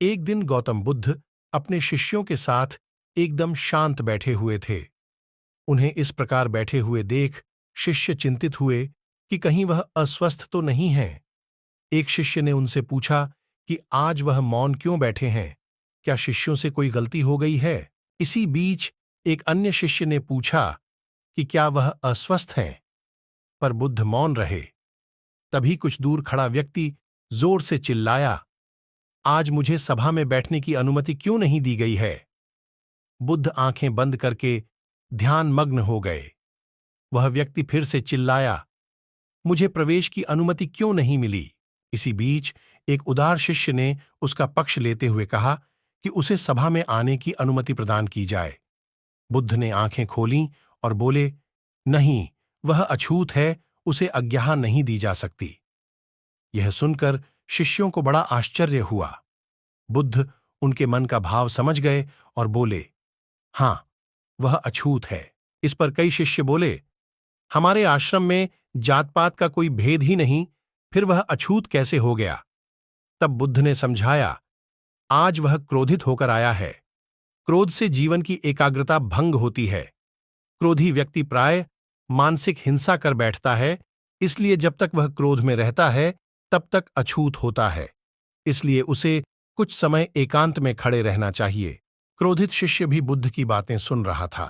एक दिन गौतम बुद्ध अपने शिष्यों के साथ एकदम शांत बैठे हुए थे। उन्हें इस प्रकार बैठे हुए देख शिष्य चिंतित हुए कि कहीं वह अस्वस्थ तो नहीं हैं। एक शिष्य ने उनसे पूछा कि आज वह मौन क्यों बैठे हैं, क्या शिष्यों से कोई गलती हो गई है? इसी बीच एक अन्य शिष्य ने पूछा कि क्या वह अस्वस्थ हैं, पर बुद्ध मौन रहे। तभी कुछ दूर खड़ा व्यक्ति जोर से चिल्लाया, आज मुझे सभा में बैठने की अनुमति क्यों नहीं दी गई है? बुद्ध आंखें बंद करके ध्यान मग्न हो गए। वह व्यक्ति फिर से चिल्लाया, मुझे प्रवेश की अनुमति क्यों नहीं मिली? इसी बीच एक उदार शिष्य ने उसका पक्ष लेते हुए कहा कि उसे सभा में आने की अनुमति प्रदान की जाए। बुद्ध ने आंखें खोलीं और बोले, नहीं, वह अछूत है, उसे आज्ञा नहीं दी जा सकती। यह सुनकर शिष्यों को बड़ा आश्चर्य हुआ। बुद्ध उनके मन का भाव समझ गए और बोले, हां, वह अछूत है। इस पर कई शिष्य बोले, हमारे आश्रम में जात पात का कोई भेद ही नहीं, फिर वह अछूत कैसे हो गया? तब बुद्ध ने समझाया, आज वह क्रोधित होकर आया है। क्रोध से जीवन की एकाग्रता भंग होती है। क्रोधी व्यक्ति प्राय मानसिक हिंसा कर बैठता है, इसलिए जब तक वह क्रोध में रहता है तब तक अछूत होता है। इसलिए उसे कुछ समय एकांत में खड़े रहना चाहिए। क्रोधित शिष्य भी बुद्ध की बातें सुन रहा था।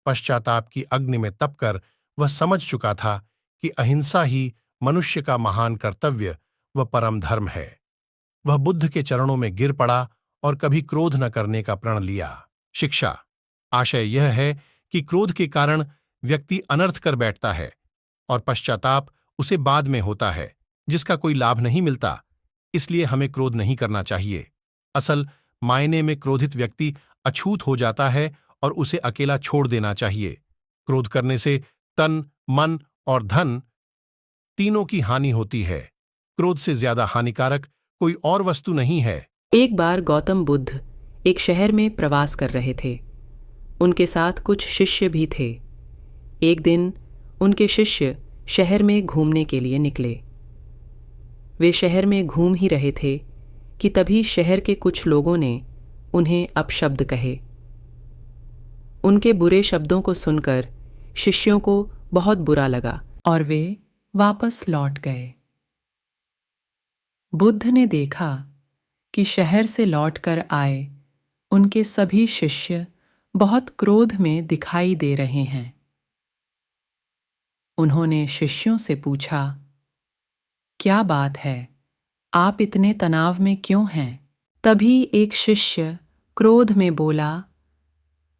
पश्चाताप की अग्नि में तपकर वह समझ चुका था कि अहिंसा ही मनुष्य का महान कर्तव्य व परम धर्म है। वह बुद्ध के चरणों में गिर पड़ा और कभी क्रोध न करने का प्रण लिया। शिक्षा। आशय यह है कि क्रोध के कारण व्यक्ति अनर्थ कर बैठता है और पश्चाताप उसे बाद में होता है, जिसका कोई लाभ नहीं मिलता। इसलिए हमें क्रोध नहीं करना चाहिए। असल मायने में क्रोधित व्यक्ति अछूत हो जाता है और उसे अकेला छोड़ देना चाहिए। क्रोध करने से तन, मन और धन तीनों की हानि होती है। क्रोध से ज्यादा हानिकारक कोई और वस्तु नहीं है। एक बार गौतम बुद्ध एक शहर में प्रवास कर रहे थे। उनके साथ कुछ शिष्य भी थे। एक दिन उनके शिष्य शहर में घूमने के लिए निकले। वे शहर में घूम ही रहे थे कि तभी शहर के कुछ लोगों ने उन्हें अपशब्द कहे। उनके बुरे शब्दों को सुनकर शिष्यों को बहुत बुरा लगा और वे वापस लौट गए। बुद्ध ने देखा कि शहर से लौटकर आए उनके सभी शिष्य बहुत क्रोध में दिखाई दे रहे हैं। उन्होंने शिष्यों से पूछा, क्या बात है, आप इतने तनाव में क्यों हैं? तभी एक शिष्य क्रोध में बोला,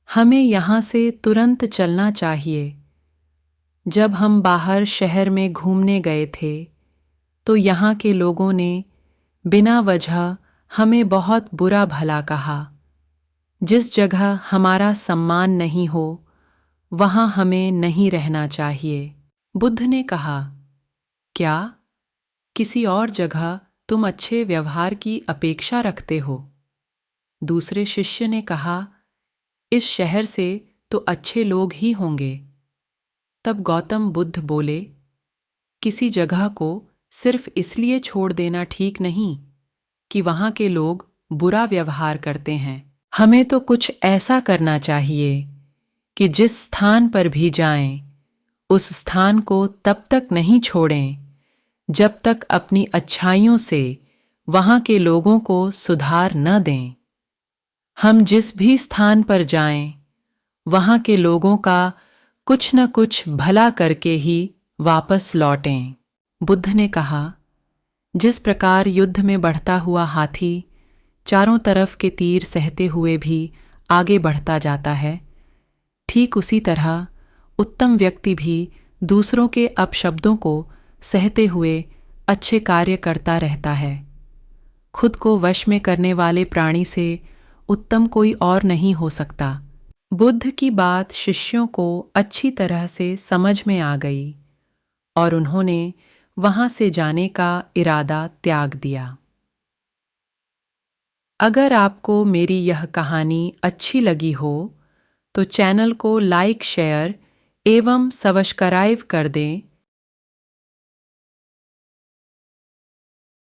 हमें यहाँ से तुरंत चलना चाहिए। जब हम बाहर शहर में घूमने गए थे तो यहाँ के लोगों ने बिना वजह हमें बहुत बुरा भला कहा। जिस जगह हमारा सम्मान नहीं हो वहाँ हमें नहीं रहना चाहिए। बुद्ध ने कहा, क्या किसी और जगह तुम अच्छे व्यवहार की अपेक्षा रखते हो? दूसरे शिष्य ने कहा, इस शहर से तो अच्छे लोग ही होंगे। तब गौतम बुद्ध बोले, किसी जगह को सिर्फ इसलिए छोड़ देना ठीक नहीं कि वहाँ के लोग बुरा व्यवहार करते हैं। हमें तो कुछ ऐसा करना चाहिए कि जिस स्थान पर भी जाएं, उस स्थान को तब तक नहीं छोड़ें जब तक अपनी अच्छाइयों से वहाँ के लोगों को सुधार न दें। हम जिस भी स्थान पर जाएं, वहाँ के लोगों का कुछ न कुछ भला करके ही वापस लौटें। बुद्ध ने कहा, जिस प्रकार युद्ध में बढ़ता हुआ हाथी चारों तरफ के तीर सहते हुए भी आगे बढ़ता जाता है, ठीक उसी तरह उत्तम व्यक्ति भी दूसरों के अपशब्दों को सहते हुए अच्छे कार्य करता रहता है। खुद को वश में करने वाले प्राणी से उत्तम कोई और नहीं हो सकता। बुद्ध की बात शिष्यों को अच्छी तरह से समझ में आ गई और उन्होंने वहां से जाने का इरादा त्याग दिया। अगर आपको मेरी यह कहानी अच्छी लगी हो तो चैनल को लाइक, शेयर एवं सब्सक्राइब कर दें